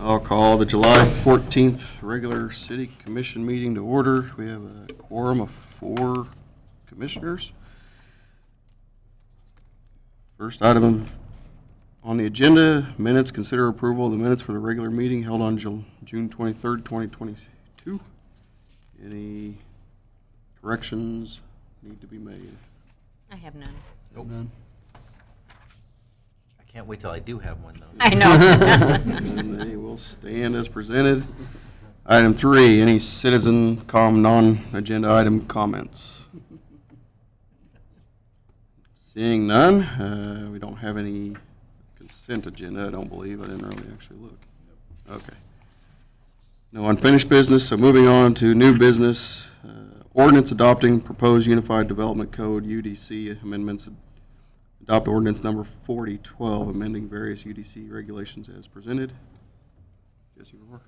I'll call the July 14th regular city commission meeting to order. We have a quorum of 4 commissioners. First item on the agenda, minutes. Consider approval of the minutes for the regular meeting held on June 23rd, 2022. Any corrections need to be made? I have none. Nope. None. I can't wait till I do have one, though. I know. And they will stand as presented. Item 3, any citizen non-agenda item comments? Seeing none, we don't have any consent agenda, I don't believe. I didn't really actually look. Okay. No unfinished business, so moving on to new business. Ordinance adopting proposed Unified Development Code, UDC amendments. Adopt ordinance number 4012, amending various UDC regulations as presented. Jesse Rohr.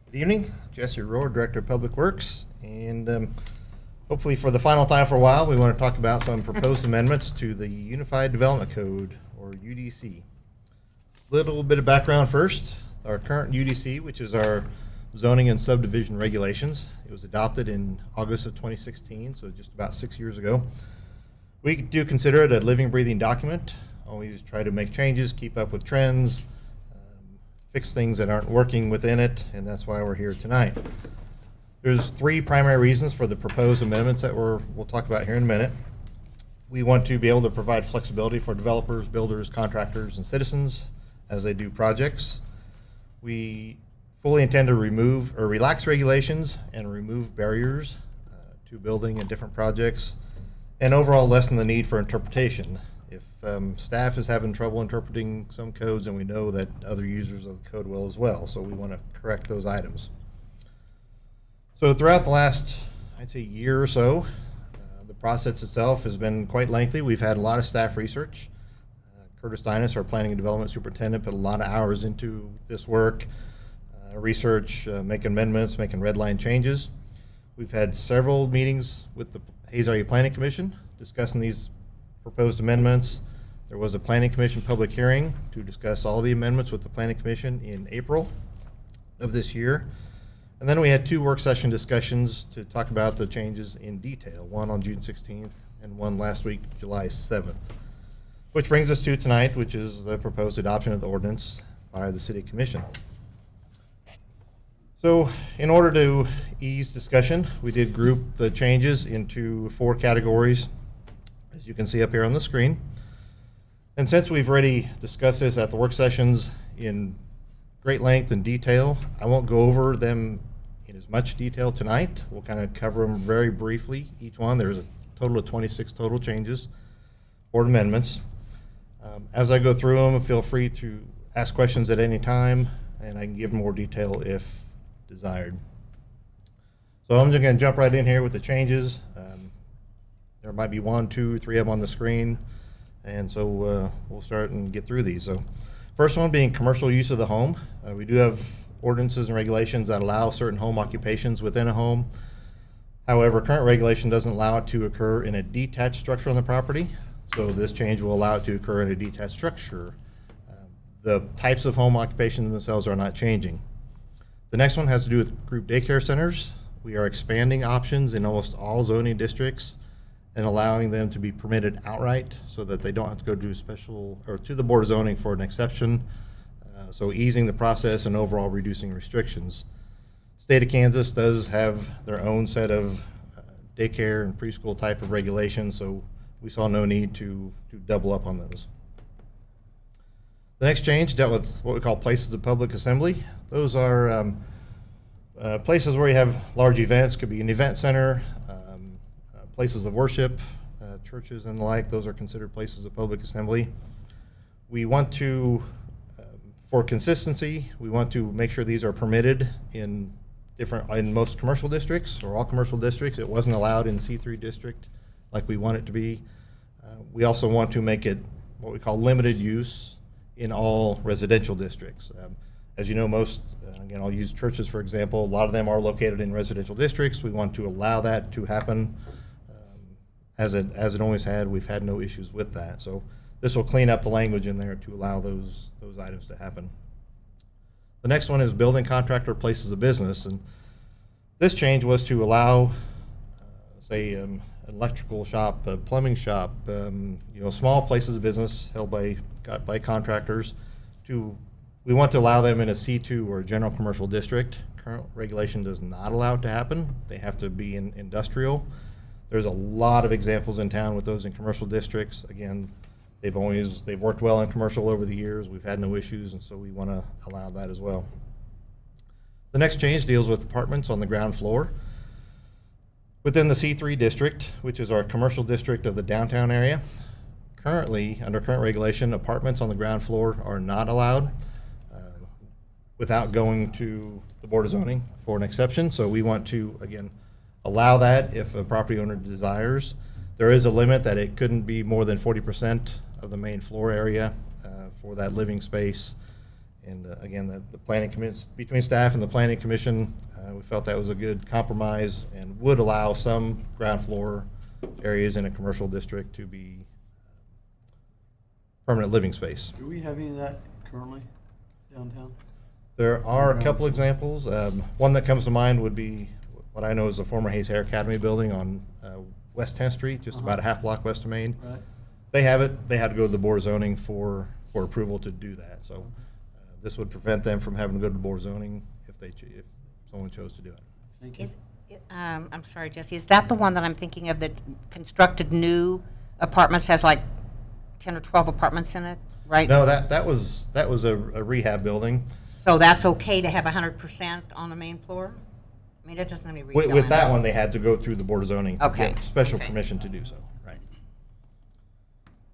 Good evening, Jesse Rohr, Director of Public Works, and hopefully for the final time for a while, we want to talk about some proposed amendments to the Unified Development Code, or UDC. Little bit of background first. Our current UDC, which is our zoning and subdivision regulations, it was adopted in August of 2016, so just about 6 years ago. We do consider it a living, breathing document. Always try to make changes, keep up with trends, fix things that aren't working within it, and that's why we're here tonight. There's 3 primary reasons for the proposed amendments that we'll talk about here in a minute. We want to be able to provide flexibility for developers, builders, contractors, and citizens as they do projects. We fully intend to remove or relax regulations and remove barriers to building and different projects, and overall lessen the need for interpretation. If staff is having trouble interpreting some codes, and we know that other users of the code will as well, so we want to correct those items. So throughout the last, I'd say, year or so, the process itself has been quite lengthy. We've had a lot of staff research. Curtis Dinas, our Planning and Development Superintendent, put a lot of hours into this work, research, making amendments, making red line changes. We've had several meetings with the Hayes Area Planning Commission discussing these proposed amendments. There was a Planning Commission public hearing to discuss all the amendments with the Planning Commission in April of this year. And then we had 2 work session discussions to talk about the changes in detail, one on June 16th and one last week, July 7th. Which brings us to tonight, which is the proposed adoption of the ordinance by the City Commission. So in order to ease discussion, we did group the changes into 4 categories, as you can see up here on the screen. And since we've already discussed this at the work sessions in great length and detail, I won't go over them in as much detail tonight. We'll kind of cover them very briefly, each one. There's a total of 26 total changes or amendments. As I go through them, feel free to ask questions at any time, and I can give more detail if desired. So I'm just going to jump right in here with the changes. There might be 1, 2, 3 of them on the screen, and so we'll start and get through these. So first one being commercial use of the home. We do have ordinances and regulations that allow certain home occupations within a home. However, current regulation doesn't allow it to occur in a detached structure on the property, so this change will allow it to occur in a detached structure. The types of home occupations themselves are not changing. The next one has to do with group daycare centers. We are expanding options in almost all zoning districts and allowing them to be permitted outright so that they don't have to go to special or to the Board of Zoning for an exception. So easing the process and overall reducing restrictions. State of Kansas does have their own set of daycare and preschool type of regulations, so we saw no need to double up on those. The next change dealt with what we call places of public assembly. Those are places where you have large events. Could be an event center, places of worship, churches and the like. Those are considered places of public assembly. We want to, for consistency, we want to make sure these are permitted in most commercial districts or all commercial districts. It wasn't allowed in C3 district like we want it to be. We also want to make it what we call limited use in all residential districts. As you know, most, again, I'll use churches for example, a lot of them are located in residential districts. We want to allow that to happen as it always had. We've had no issues with that. So this will clean up the language in there to allow those items to happen. The next one is building contractor places of business, and this change was to allow, say, an electrical shop, a plumbing shop, small places of business held by contractors. We want to allow them in a C2 or a general commercial district. Current regulation does not allow it to happen. They have to be in industrial. There's a lot of examples in town with those in commercial districts. Again, they've worked well in commercial over the years. We've had no issues, and so we want to allow that as well. The next change deals with apartments on the ground floor. Within the C3 district, which is our commercial district of the downtown area, currently, under current regulation, apartments on the ground floor are not allowed without going to the Board of Zoning for an exception. So we want to, again, allow that if a property owner desires. There is a limit that it couldn't be more than 40% of the main floor area for that living space. And again, the planning commission, between staff and the planning commission, we felt that was a good compromise and would allow some ground floor areas in a commercial district to be permanent living space. Do we have any of that currently downtown? There are a couple examples. One that comes to mind would be what I know is the former Hayes Hair Academy building on West 10th Street, just about a half block west of Main. Right. They have it. They had to go to the Board of Zoning for approval to do that. So this would prevent them from having to go to the Board of Zoning if someone chose to do it. Thank you. I'm sorry, Jesse, is that the one that I'm thinking of that constructed new apartments, has like 10 or 12 apartments in it, right? No, that was a rehab building. So that's okay to have 100% on the main floor? I mean, it doesn't have any retail With in that it. one, they had to go through the Board of Zoning to Okay, get special okay. permission to do so. Right.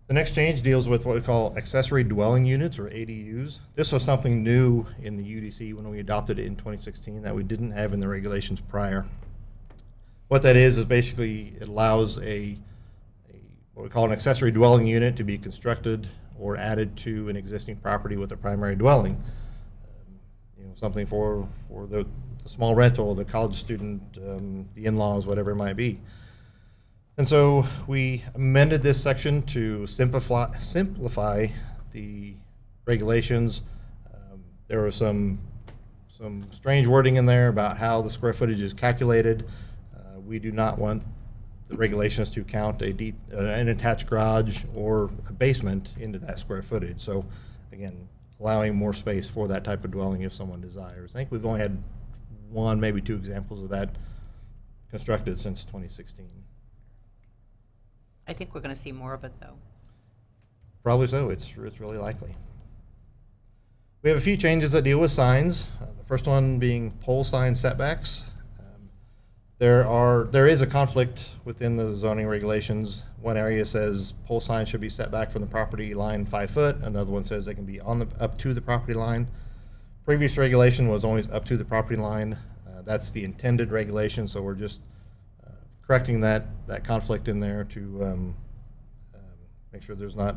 The next change deals with what we call accessory dwelling units, or ADUs. This was something new in the UDC when we adopted it in 2016 that we didn't have in the regulations prior. What that is basically it allows what we call an accessory dwelling unit to be constructed or added to an existing property with a primary dwelling. Something for the small rental, the college student, the in-laws, whatever it might be. And so we amended this section to simplify the regulations. There was some strange wording in there about how the square footage is calculated. We do not want the regulations to count an attached garage or a basement into that square footage. So again, allowing more space for that type of dwelling if someone desires. I think we've only had one, maybe two examples of that constructed since 2016. I think we're going to see more of it, though. Probably so. It's really likely. We have a few changes that deal with signs. The first one being pole sign setbacks. There is a conflict within the zoning regulations. One area says pole signs should be set back from the property line 5 foot. Another one says they can be up to the property line. Previous regulation was always up to the property line. That's the intended regulation, so we're just correcting that conflict in there to make sure there's not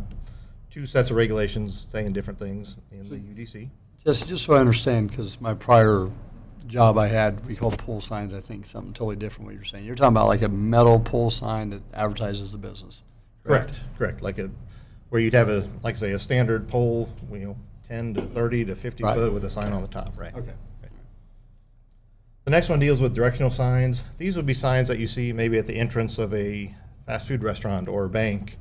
two sets of regulations saying different things in the UDC. Just so I understand, because my prior job I had, we called pole signs, I think, something totally different what you're saying. You're talking about like a metal pole sign that advertises the business. Correct. Like where you'd have like say a standard pole, 10 to 30 to 50 Right. foot with a sign on the top, right? Okay. The next one deals with directional signs. These would be signs that you see maybe at the entrance of a fast food restaurant or a bank,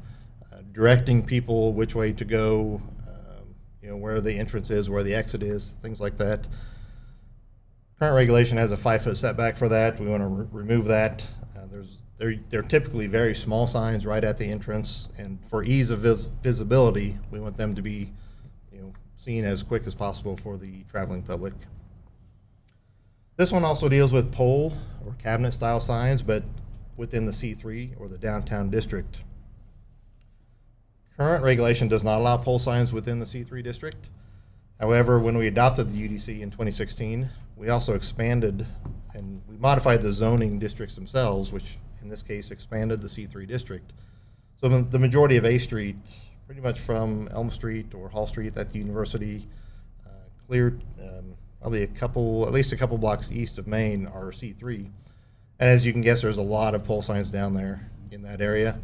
directing people which way to go, where the entrance is, where the exit is, things like that. Current regulation has a 5 foot setback for that. We want to remove that. They're typically very small signs right at the entrance, and for ease of visibility, we want them to be seen as quick as possible for the traveling public. This one also deals with pole or cabinet style signs, but within the C3 or the downtown district. Current regulation does not allow pole signs within the C3 district. However, when we adopted the UDC in 2016, we also expanded and we modified the zoning districts themselves, which in this case expanded the C3 district. So the majority of A Street, pretty much from Elm Street or Hall Street at the university, cleared probably at least a couple blocks east of Main are C3. And as you can guess, there's a lot of pole signs down there in that area.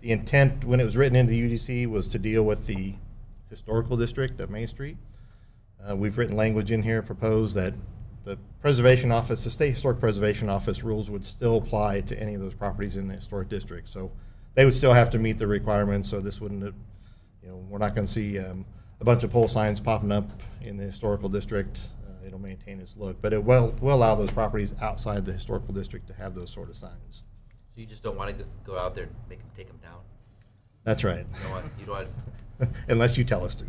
The intent when it was written into the UDC was to deal with the historical district of Main Street. We've written language in here, proposed that the preservation office, the state historic preservation office rules would still apply to any of those properties in the historic district. So they would still have to meet the requirements, so this wouldn't, we're not going to see a bunch of pole signs popping up in the historical district. It'll maintain its look, but it will allow those properties outside the historical district to have those sort of signs. So you just don't want to go out there and make them take them down? That's right. You don't want Unless you tell us to.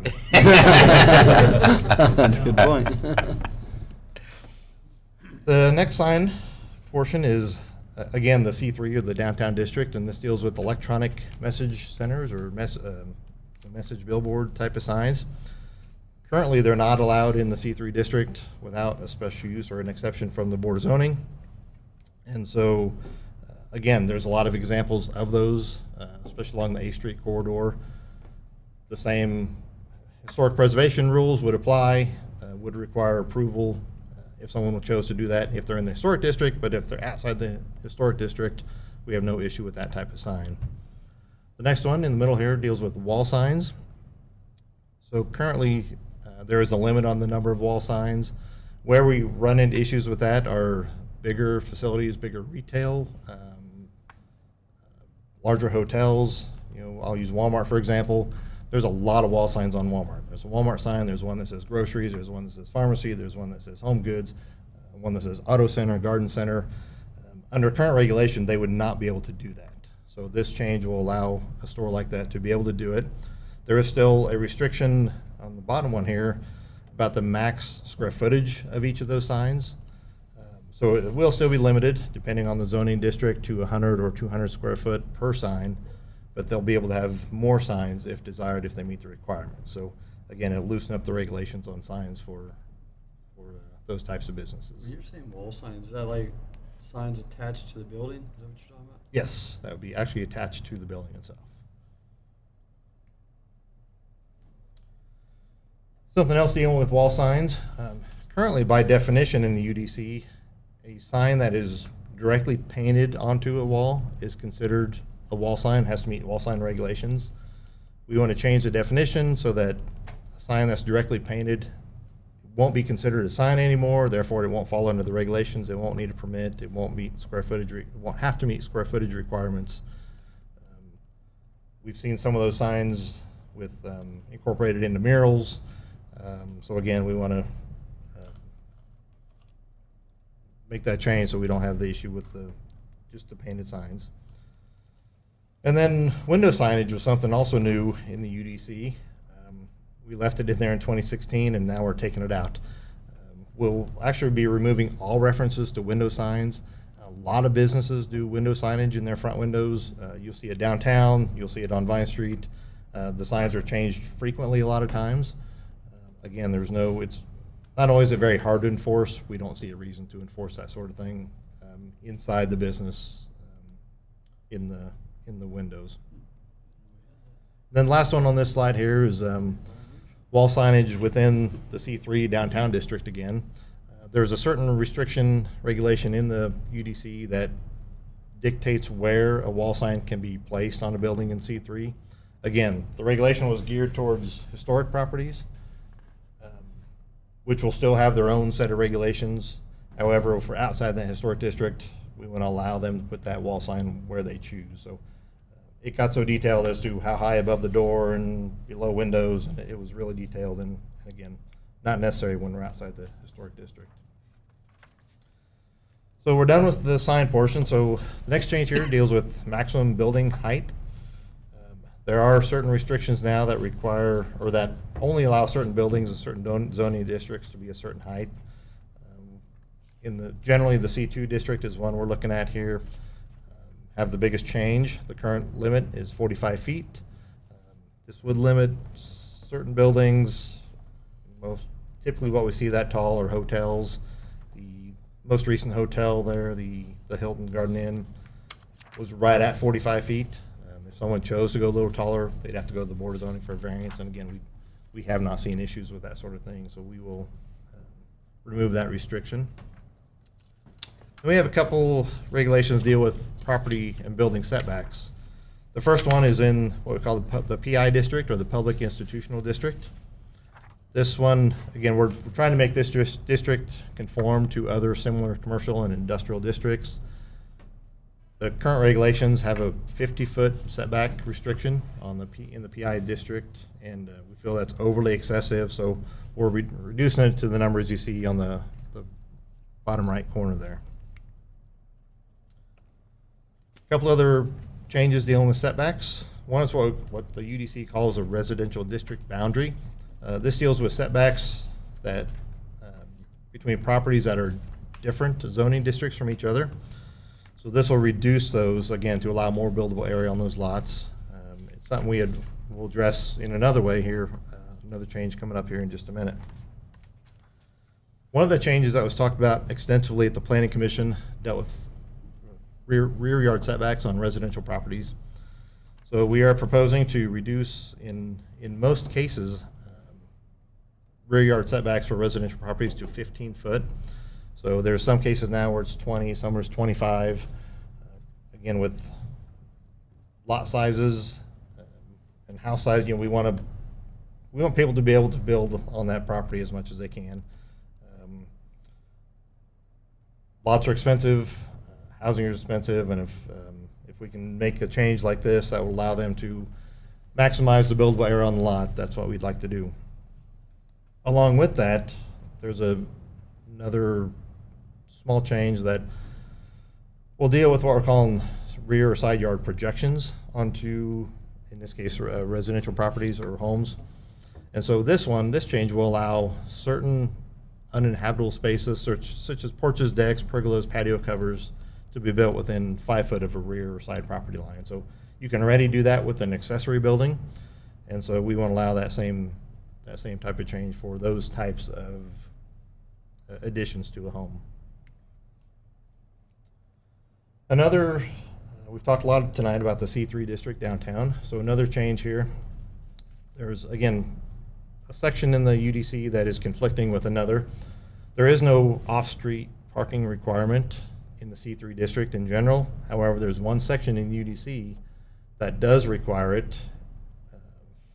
That's a good point. The next sign portion is, again, the C3 or the downtown district, and this deals with electronic message centers or message billboard type of signs. Currently, they're not allowed in the C3 district without a special use or an exception from the Board of Zoning. And so, again, there's a lot of examples of those, especially along the A Street corridor. The same historic preservation rules would apply, would require approval if someone chose to do that if they're in the historic district, but if they're outside the historic district, we have no issue with that type of sign. The next one in the middle here deals with wall signs. So currently, there is a limit on the number of wall signs. Where we run into issues with that are bigger facilities, bigger retail, larger hotels. I'll use Walmart for example. There's a lot of wall signs on Walmart. There's a Walmart sign, there's one that says groceries, there's one that says pharmacy, there's one that says home goods, one that says auto center, garden center. Under current regulation, they would not be able to do that. So this change will allow a store like that to be able to do it. There is still a restriction on the bottom one here about the max square footage of each of those signs. So it will still be limited, depending on the zoning district, to 100 or 200 square foot per sign. But they'll be able to have more signs if desired, if they meet the requirements. So again, it'll loosen up the regulations on signs for those types of businesses. When you're saying wall signs, is that like signs attached to the building? Is that what you're talking about? Yes, that would be actually attached to the building itself. Something else dealing with wall signs. Currently, by definition in the UDC, a sign that is directly painted onto a wall is considered a wall sign, has to meet wall sign regulations. We want to change the definition so that a sign that's directly painted won't be considered a sign anymore, therefore it won't fall under the regulations, it won't need a permit, it won't meet square footage, it won't have to meet square footage requirements. We've seen some of those signs with incorporated into murals. So again, we want to make that change so we don't have the issue with just the painted signs. And then window signage was something also new in the UDC. We left it in there in 2016, and now we're taking it out. We'll actually be removing all references to window signs. A lot of businesses do window signage in their front windows. You'll see it downtown. You'll see it on Vine Street. The signs are changed frequently a lot of times. Again, it's not always very hard to enforce. We don't see a reason to enforce that sort of thing inside the business in the windows. Then last one on this slide here is wall signage within the C3 downtown district again. There's a certain restriction regulation in the UDC that dictates where a wall sign can be placed on a building in C3. Again, the regulation was geared towards historic properties, which will still have their own set of regulations. However, for outside the historic district, we want to allow them to put that wall sign where they choose. So it got so detailed as to how high above the door and below windows, and it was really detailed, and again, not necessary when we're outside the historic district. So we're done with the sign portion. So the next change here deals with maximum building height. There are certain restrictions now that require, or that only allow certain buildings in certain zoning districts to be a certain height. Generally the C2 district is one we're looking at here. Have the biggest change. The current limit is 45 feet. This would limit certain buildings. Typically what we see that tall are hotels. The most recent hotel there, the Hilton Garden Inn, was right at 45 feet. If someone chose to go a little taller, they'd have to go to the Board of Zoning for a variance. And again, we have not seen issues with that sort of thing, so we will remove that restriction. We have a couple regulations deal with property and building setbacks. The first one is in what we call the PI district, or the public institutional district. This one, again, we're trying to make this district conform to other similar commercial and industrial districts. The current regulations have a 50-foot setback restriction on in the PI district, and we feel that's overly excessive, so we're reducing it to the numbers you see on the bottom right corner there. A couple other changes dealing with setbacks. One is what the UDC calls a residential district boundary. This deals with setbacks that between properties that are different zoning districts from each other. So this will reduce those, again, to allow more buildable area on those lots. It's something we'll address in another way here, another change coming up here in just a minute. One of the changes that was talked about extensively at the Planning Commission dealt with rear yard setbacks on residential properties. So we are proposing to reduce, in most cases, rear yard setbacks for residential properties to 15 foot. So there's some cases now where it's 20, some where it's 25. Again, with lot sizes and house size, we want people to be able to build on that property as much as they can. Lots are expensive, housing is expensive, and if we can make a change like this that will allow them to maximize the buildable area on the lot, that's what we'd like to do. Along with that, there's another small change that will deal with what we're calling rear or side yard projections onto, in this case, residential properties or homes. And so this change will allow certain uninhabitable spaces, such as porches, decks, pergolas, patio covers, to be built within 5 foot of a rear or side property line. So you can already do that with an accessory building, and so we want to allow that same type of change for those types of additions to a home. Another, we've talked a lot tonight about the C3 district downtown. So another change here, there's again a section in the UDC that is conflicting with another. There is no off-street parking requirement in the C3 district in general. However, there's one section in the UDC that does require it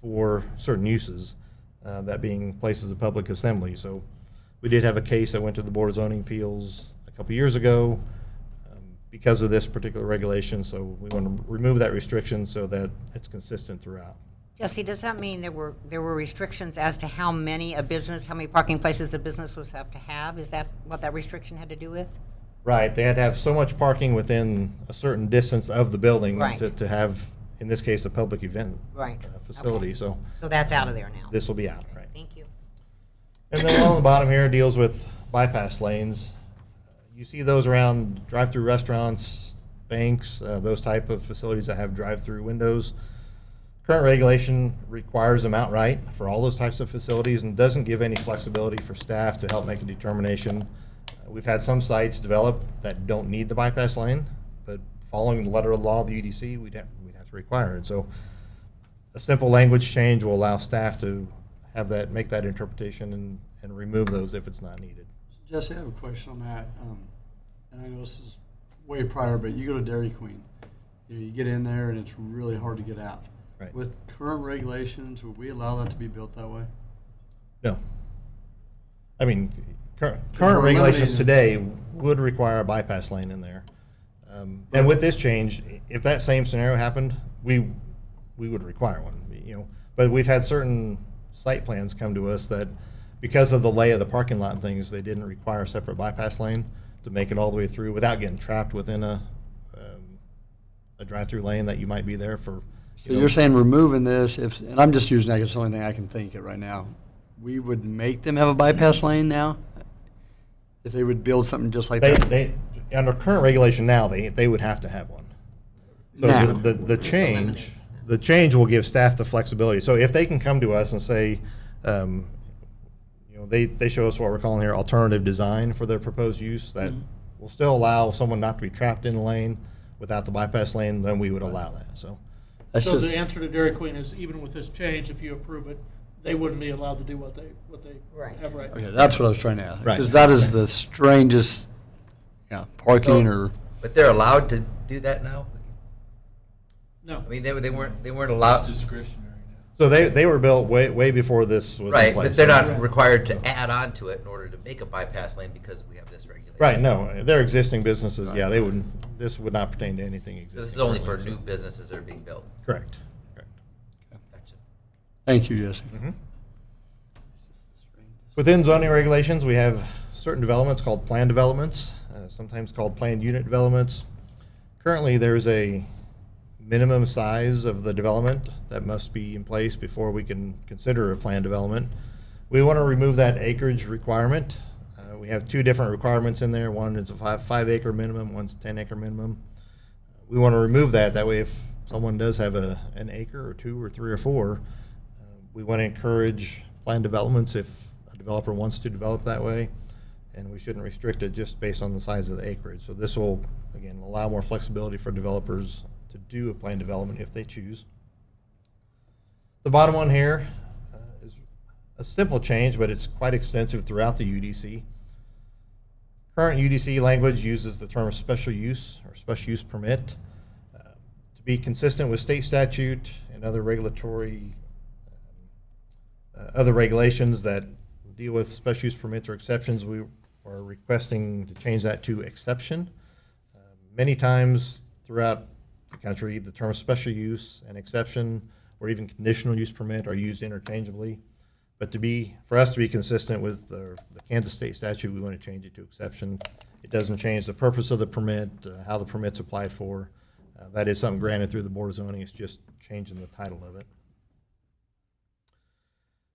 for certain uses, that being places of public assembly. So we did have a case that went to the Board of Zoning Appeals a couple years ago because of this particular regulation. So we want to remove that restriction so that it's consistent throughout. Jesse, does that mean there were restrictions as to how many parking places a business was have to have? Is that what that restriction had to do with? Right, they had to have so much parking within a certain distance of the building Right. to have, in this case, a public event Right. facility. Okay. So So that's out of there now. this will be out, right? Thank you. And then on the bottom here deals with bypass lanes. You see those around drive-through restaurants, banks, those type of facilities that have drive-through windows. Current regulation requires them outright for all those types of facilities and doesn't give any flexibility for staff to help make a determination. We've had some sites develop that don't need the bypass lane, but following the letter of the law of the UDC, we'd have to require it. So a simple language change will allow staff to have that, make that interpretation and remove those if it's not needed. Jesse, I have a question on that. And I know this is way prior, but you go to Dairy Queen, you get in there and it's really hard to get out. Right. With current regulations, would we allow that to be built that way? No. I mean, current We're regulations eliminating- today would require a bypass lane in there. And with this change, if that same scenario happened, we would require one, But we've had certain site plans come to us that, because of the lay of the parking lot and things, they didn't require a separate bypass lane to make it all the way through without getting trapped within a drive-through lane that you might be there for. So you're saying removing this, and I'm just using that because it's the only thing I can think of right now, we would make them have a bypass lane now? If they would build something just like that? They under current regulation now, they would have to have one. So Now. the change will give staff the flexibility. So if they can come to us and say, they show us what we're calling here alternative design for their proposed use that will still allow someone not to be trapped in the lane without the bypass lane, then we would allow that. So That's So just, the answer to Dairy Queen is, even with this change, if you approve it, they wouldn't be allowed to do what they Right. have right now. okay, that's what I was trying to ask. Right. Because that is the strangest, parking So- or, But they're allowed to do that now? No. I mean, they weren't allowed. It's discretionary So they were built way before this was in Right, place. but they're not required to add on to it in order to make a bypass lane because we have this regulation. Right, no, they're existing businesses, yeah, they wouldn't, this would not pertain to anything So existing. this is only for new businesses that are being built. Correct, correct. Gotcha. Thank you, Jesse. Within zoning regulations, we have certain developments called plan developments, sometimes called planned unit developments. Currently, there's a minimum size of the development that must be in place before we can consider a planned development. We want to remove that acreage requirement. We have two different requirements in there. One is a 5 acre minimum, one's 10 acre minimum. We want to remove that. That way, if someone does have an acre or 2 or 3 or 4, we want to encourage planned developments if a developer wants to develop that way, and we shouldn't restrict it just based on the size of the acreage. So this will, again, allow more flexibility for developers to do a planned development if they choose. The bottom one here is a simple change, but it's quite extensive throughout the UDC. Current UDC language uses the term special use or special use permit. To be consistent with state statute and other regulatory, other regulations that deal with special use permits or exceptions, we are requesting to change that to exception. Many times throughout the country, the term special use and exception or even conditional use permit are used interchangeably. But for us to be consistent with the Kansas state statute, we want to change it to exception. It doesn't change the purpose of the permit, how the permit's applied for. That is something granted through the Board of Zoning. It's just changing the title of it.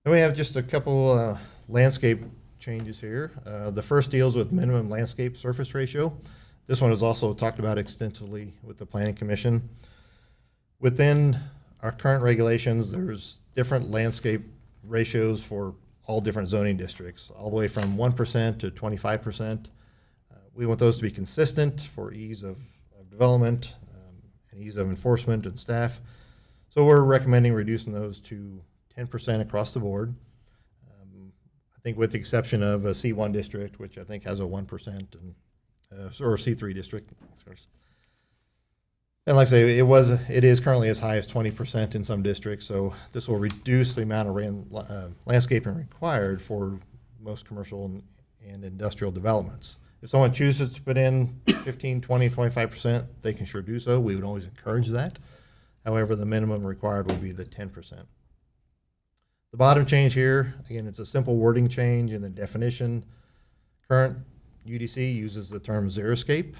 And we have just a couple landscape changes here. The first deals with minimum landscape surface ratio. This one is also talked about extensively with the Planning Commission. Within our current regulations, there's different landscape ratios for all different zoning districts, all the way from 1% to 25%. We want those to be consistent for ease of development and ease of enforcement and staff. So we're recommending reducing those to 10% across the board. I think with the exception of a C1 district, which I think has a 1%, and or a C3 district, of course. And like I say, it is currently as high as 20% in some districts, so this will reduce the amount of landscaping required for most commercial and industrial developments. If someone chooses to put in 15, 20, 25%, they can sure do so. We would always encourage that. However, the minimum required will be the 10%. The bottom change here, again, it's a simple wording change in the definition. Current UDC uses the term xeriscape.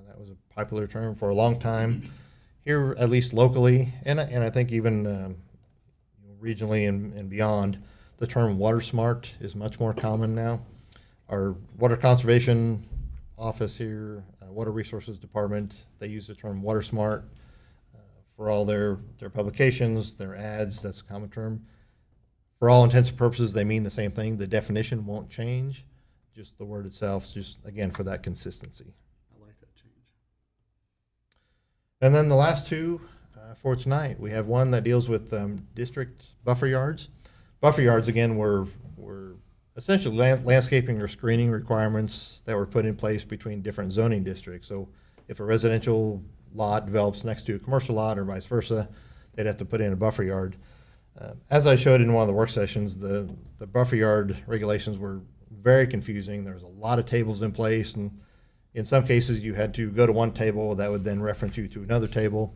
That was a popular term for a long time. Here, at least locally, and I think even regionally and beyond, the term water smart is much more common now. Our Water Conservation Office here, Water Resources Department, they use the term water smart for all their publications, their ads. That's a common term. For all intents and purposes, they mean the same thing. The definition won't change, just the word itself, just again for that consistency. I like that change. And then the last two for tonight, we have one that deals with district buffer yards. Buffer yards, again, were essentially landscaping or screening requirements that were put in place between different zoning districts. So if a residential lot develops next to a commercial lot or vice versa, they'd have to put in a buffer yard. As I showed in one of the work sessions, the buffer yard regulations were very confusing. There was a lot of tables in place, and in some cases you had to go to one table that would then reference you to another table,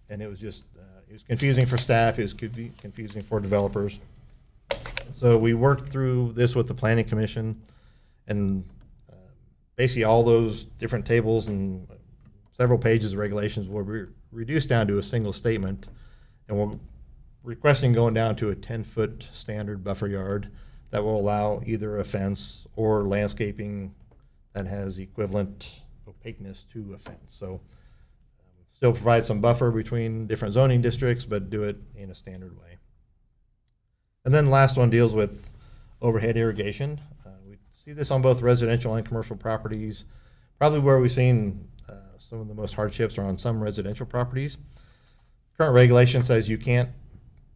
and it was just it was confusing for staff. It was confusing for developers. So we worked through this with the Planning Commission, and basically all those different tables and several pages of regulations will be reduced down to a single statement, and we're requesting going down to a 10-foot standard buffer yard that will allow either a fence or landscaping that has equivalent opaqueness to a fence. So still provide some buffer between different zoning districts, but do it in a standard way. And then the last one deals with overhead irrigation. We see this on both residential and commercial properties. Probably where we've seen some of the most hardships are on some residential properties. Current regulation says you can't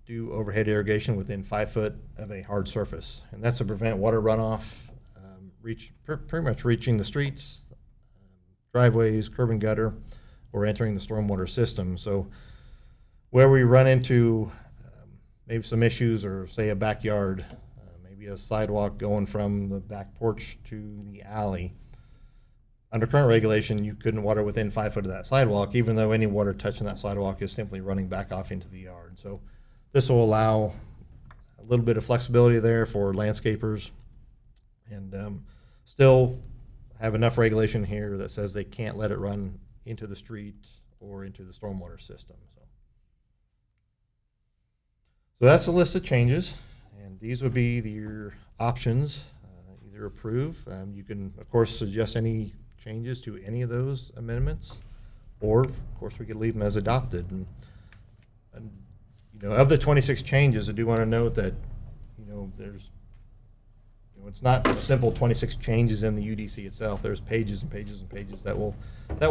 do overhead irrigation within 5 foot of a hard surface, and that's to prevent water runoff, pretty much reaching the streets, driveways, curb and gutter, or entering the stormwater system. So where we run into maybe some issues, or say a backyard, maybe a sidewalk going from the back porch to the alley. Under current regulation, you couldn't water within 5 foot of that sidewalk, even though any water touching that sidewalk is simply running back off into the yard. So this will allow a little bit of flexibility there for landscapers, and still have enough regulation here that says they can't let it run into the street or into the stormwater system. So that's a list of changes, and these would be your options. Either approve. You can, of course, suggest any changes to any of those amendments, or, of course, we could leave them as adopted. And of the 26 changes, I do want to note that, there's, it's not simple 26 changes in the UDC itself. There's pages and pages and pages that will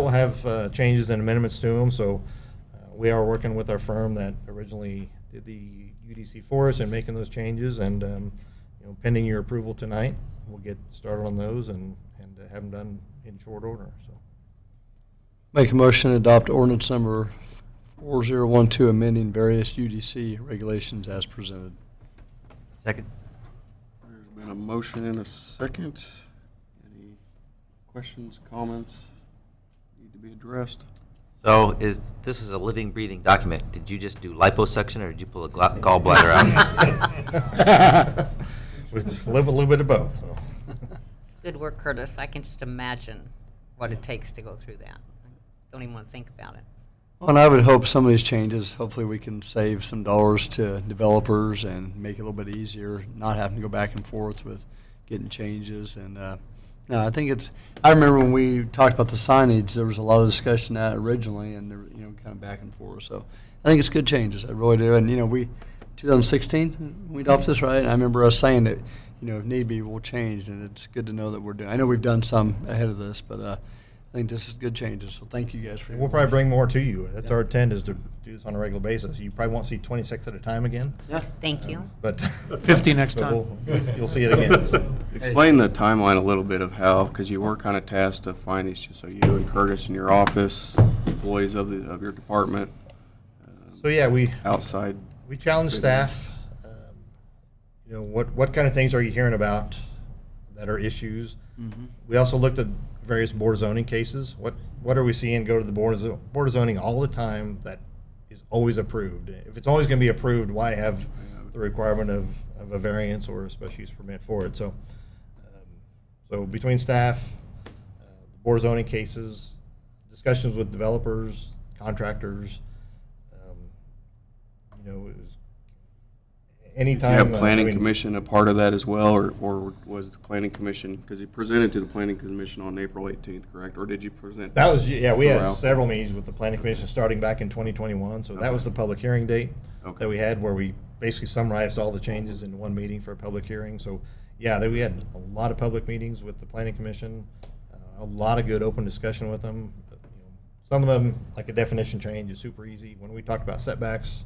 have changes and amendments to them. So we are working with our firm that originally did the UDC for us and making those changes, and pending your approval tonight, we'll get started on those and have them done in short order. So Make a motion to adopt ordinance number 4012, amending various UDC regulations as presented. Second. There's been a motion and a second. Any questions, comments need to be addressed? So this is a living, breathing document. Did you just do liposuction, or did you pull a gallbladder out? with a little bit of both. So. Good work, Curtis. I can just imagine what it takes to go through that. Don't even want to think about it. Well, and I would hope some of these changes, hopefully we can save some dollars to developers and make it a little bit easier, not having to go back and forth with getting changes. And no, I think I remember when we talked about the signage, there was a lot of discussion on that originally, and there, kind of back and forth. So I think it's good changes. I really do. And 2016 we adopted this, right? And I remember us saying that, if need be, we'll change, and it's good to know that we're doing. I know we've done some ahead of this, but I think this is good changes. So thank you guys for. We'll probably bring more to you. That's our intent, is to do this on a regular basis. You probably won't see 26 at a time again. Yeah. Thank you. But 50 next but time. you'll see it again. So. Explain the timeline a little bit of how, because you were kind of tasked to find these, so you and Curtis in your office, employees of your department, So yeah, we outside. challenge staff. What kind of things are you hearing about that are issues? Mm-hmm. We also looked at various board of zoning cases. What are we seeing go to the board of zoning all the time that is always approved? If it's always going to be approved, why have the requirement of a variance or a special use permit for it? So between staff, board of zoning cases, discussions with developers, contractors, it was anytime. You have planning commission a part of that as well, or was the planning commission, because you presented to the planning commission on April 18th, correct? Or did you present? That was, we had Throughout. several meetings with the planning commission starting back in 2021. So that was the public hearing date that we had, where we basically summarized all the changes in one meeting for a public hearing. So we had a lot of public meetings with the planning commission, a lot of good open discussion with them. Some of them, like a definition change, is super easy. When we talked about setbacks,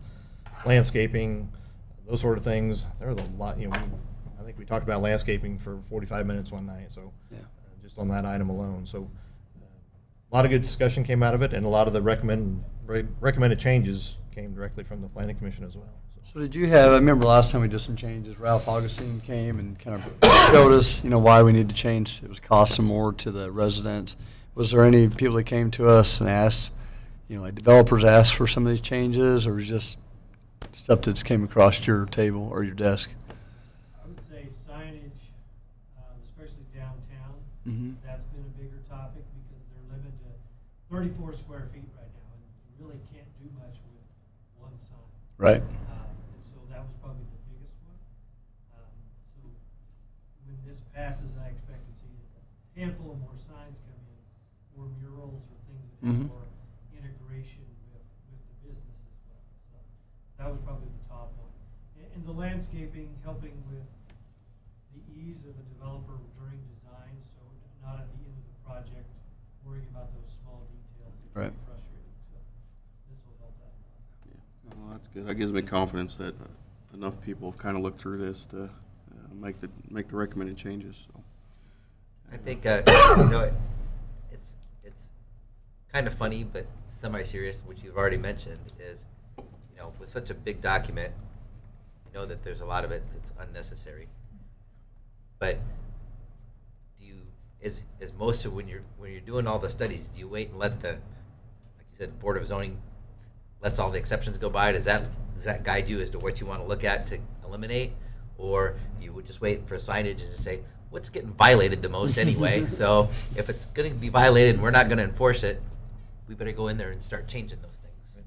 landscaping, those sort of things, there was a lot. I think we talked about landscaping for 45 minutes one night. So just on that item alone. So a lot of good discussion came out of it, and a lot of the recommended changes came directly from the planning commission as well. So did you have, I remember last time we did some changes, Ralph Augustine came and kind of showed us, why we need to change. It was costing more to the residents. Was there any people that came to us and asked, like developers asked for some of these changes, or was it just stuff that came across your table or your desk? I would say signage, especially downtown, Mm-hmm. that's been a bigger topic because they're limited to 34 square feet right now, and you really can't do much with one sign. Right. And so that was probably the biggest one. So when this passes, I expect to see a handful of more signs come in, more murals or things that have Mhm. more integration with the business as well. So that was probably the top one. And the landscaping, helping with the ease of a developer during design, so not at the end of the project worrying about those small details. It can Right. be frustrating, so this will help that. Well, that's good. That gives me confidence that enough people have kind of looked through this to make the recommended changes. So. I think it's kind of funny but semi-serious, which you've already mentioned, is with such a big document, You know that there's a lot of it that's unnecessary. But is most of when you're doing all the studies, do you wait and let the, like you said, the Board of Zoning lets all the exceptions go by? Does that guide you as to what you want to look at to eliminate, or you would just wait for signage and just say what's getting violated the most anyway? So if it's going to be violated and we're not going to enforce it, we better go in there and start changing those things.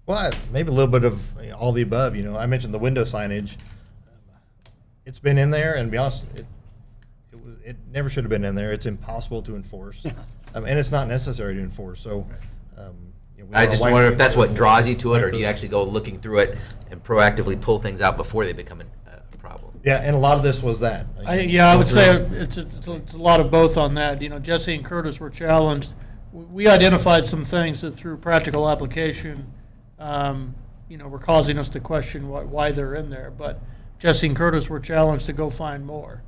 Well, maybe a little bit of all the above. I mentioned the window signage. It's been in there, and to be honest, it never should have been in there. It's impossible to enforce, and it's not necessary to enforce. So, I just wonder if that's what draws you to it, or do you actually go looking through it and proactively pull things out before they become a problem? Yeah, and a lot of this was that. I would say it's a lot of both on that. Jesse and Curtis were challenged. We identified some things that through practical application, were causing us to question why they're in there. But Jesse and Curtis were challenged to go find more.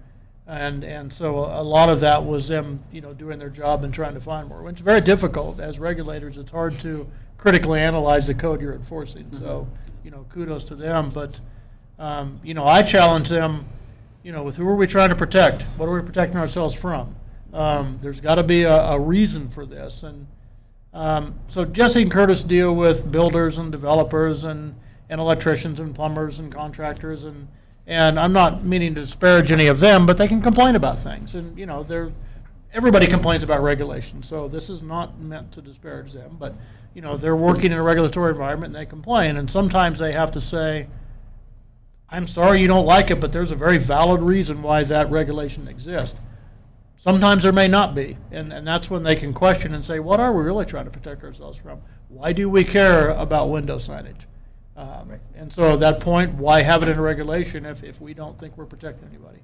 And so a lot of that was them, doing their job and trying to find more. It's very difficult as regulators. It's hard to critically analyze the code you're enforcing. So, kudos to them. But, I challenge them, with who are we trying to protect? What are we protecting ourselves from? There's got to be a reason for this. And so Jesse and Curtis deal with builders and developers and electricians and plumbers and contractors and I'm not meaning to disparage any of them, but they can complain about things. And, everybody complains about regulation. So this is not meant to disparage them. But, they're working in a regulatory environment and they complain. And sometimes they have to say, I'm sorry you don't like it, but there's a very valid reason why that regulation exists. Sometimes there may not be. And that's when they can question and say, what are we really trying to protect ourselves from? Why do we care about window signage? And so at that point, why have it in a regulation if we don't think we're protecting anybody?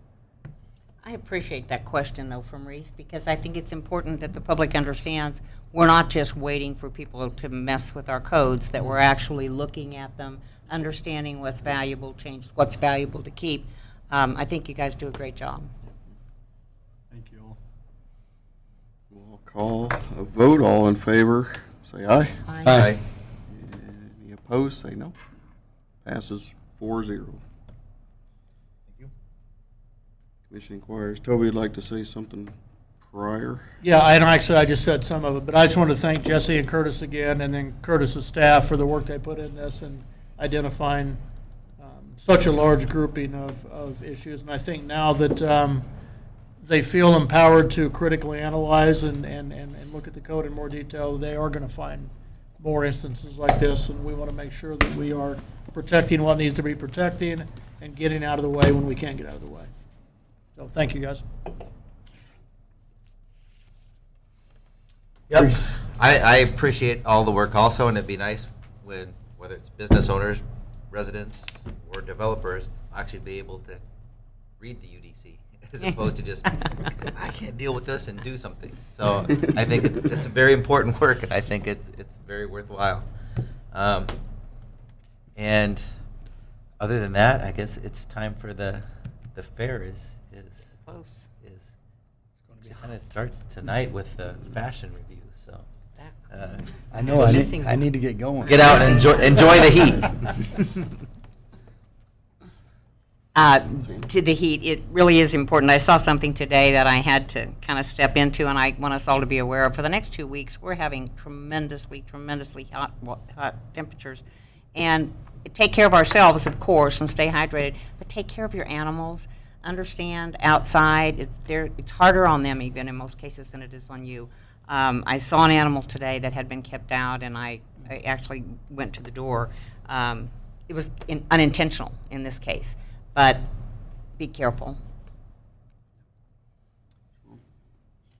I appreciate that question, though, from Reese, because I think it's important that the public understands we're not just waiting for people to mess with our codes, that we're actually looking at them, understanding what's valuable, what's valuable to keep. I think you guys do a great job. Thank you all. We'll call a vote. All in favor, say aye. Aye. Any opposed, say no. Passes 4-0. Thank you. Commission inquires. Toby would like to say something prior. Yeah, and actually I just said some of it, but I just want to thank Jesse and Curtis again, and then Curtis's staff for the work they put in this and identifying such a large grouping of issues. And I think now that they feel empowered to critically analyze and look at the code in more detail, they are going to find more instances like this, and we want to make sure that we are protecting what needs to be protecting and getting out of the way when we can't get out of the way. So thank you, guys. Yep. I appreciate all the work also, and it'd be nice when, whether it's business owners, residents, or developers, actually be able to read the UDC as opposed to just, I can't deal with this and do something. So I think it's very important work, and I think it's very worthwhile. And other than that, I guess it's time for the fair is Close. Kind of starts tonight with the fashion review. So I know. I need to get going. get out and enjoy the heat. To the heat, it really is important. I saw something today that I had to kind of step into, and I want us all to be aware of. For the next 2 weeks, we're having tremendously hot temperatures. And take care of ourselves, of course, and stay hydrated, but take care of your animals. Understand outside, it's harder on them even in most cases than it is on you. I saw an animal today that had been kept out, and I actually went to the door. It was unintentional in this case, but be careful.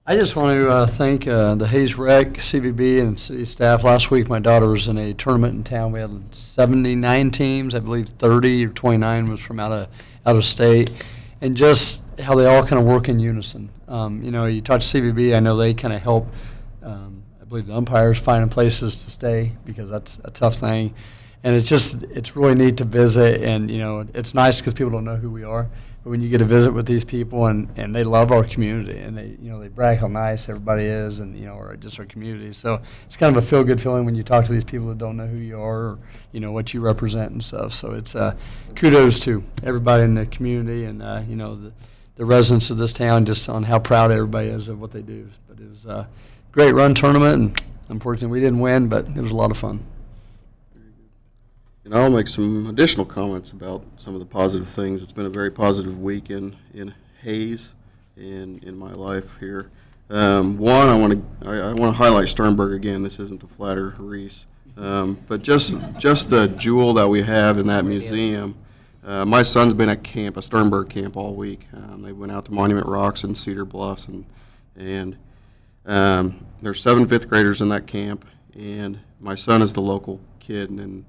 I just want to thank the Hayes Rec, CVB, and city staff. Last week, my daughter was in a tournament in town. We had 79 teams. I believe 30 or 29 was from out of state. And just how they all kind of work in unison. You talk to CVB, I know they kind of help, I believe, the umpires finding places to stay because that's a tough thing. And it's really neat to visit, and, it's nice because people don't know who we are. But when you get to visit with these people and they love our community and they brag how nice everybody is and, or just our community. So it's kind of a feel-good feeling when you talk to these people that don't know who you are or, what you represent and stuff. So it's kudos to everybody in the community and, the residents of this town just on how proud everybody is of what they do. But it was a great run tournament, and unfortunately we didn't win, but it was a lot of fun. And I'll make some additional comments about some of the positive things. It's been a very positive week in Hayes in my life here. One, I want to highlight Sternberg again. This isn't to flatter Reese, but just the jewel that we have in that museum. My son's been at camp, a Sternberg camp, all week. They went out to Monument Rocks and Cedar Bluffs, and there's 7 fifth graders in that camp, and my son is the local kid, and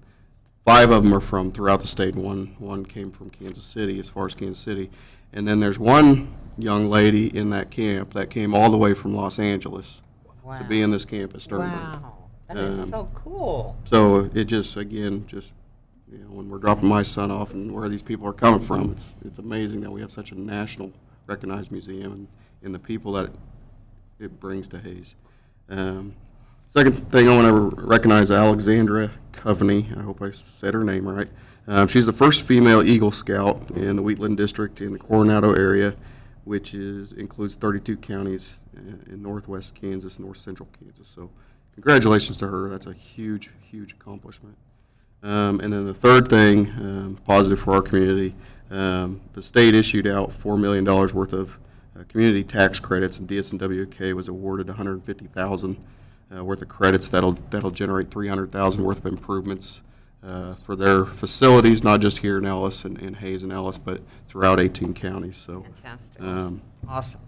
5 of them are from throughout the state, and one came from Kansas City, as far as Kansas City. And then there's one young lady in that camp that came all the way from Los Angeles to be in this camp at Sternberg. Wow, that is so cool. So it just, again, when we're dropping my son off and where these people are coming from, it's amazing that we have such a national recognized museum and the people that it brings to Hayes. Second thing, I want to recognize Alexandra Coveney. I hope I said her name right. She's the first female Eagle Scout in the Wheatland District in the Coronado area, which includes 32 counties in northwest Kansas, north central Kansas. So congratulations to her. That's a huge, huge accomplishment. And then the third thing, positive for our community, the state issued out $4 million worth of community tax credits, and DSNWK was awarded $150,000 worth of credits that'll generate $300,000 worth of improvements for their facilities, not just here in Ellis and Hayes and Ellis, but throughout 18 counties. So Fantastic. Awesome.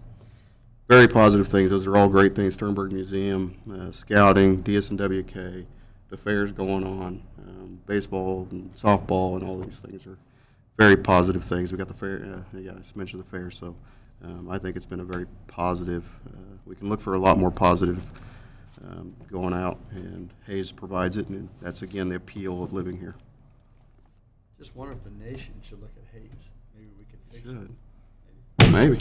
very positive things. Those are all great things. Sternberg Museum, scouting, DSNWK, the fairs going on, baseball and softball, and all these things are very positive things. We got the fair. I just mentioned the fair, so I think it's been a very positive. We can look for a lot more positive going out, and Hayes provides it, and that's again the appeal of living here. Just wonder if the nation should look at Hayes. Maybe we could fix Should. Maybe.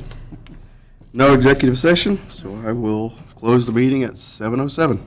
No executive session, so I will close the meeting at 7:07.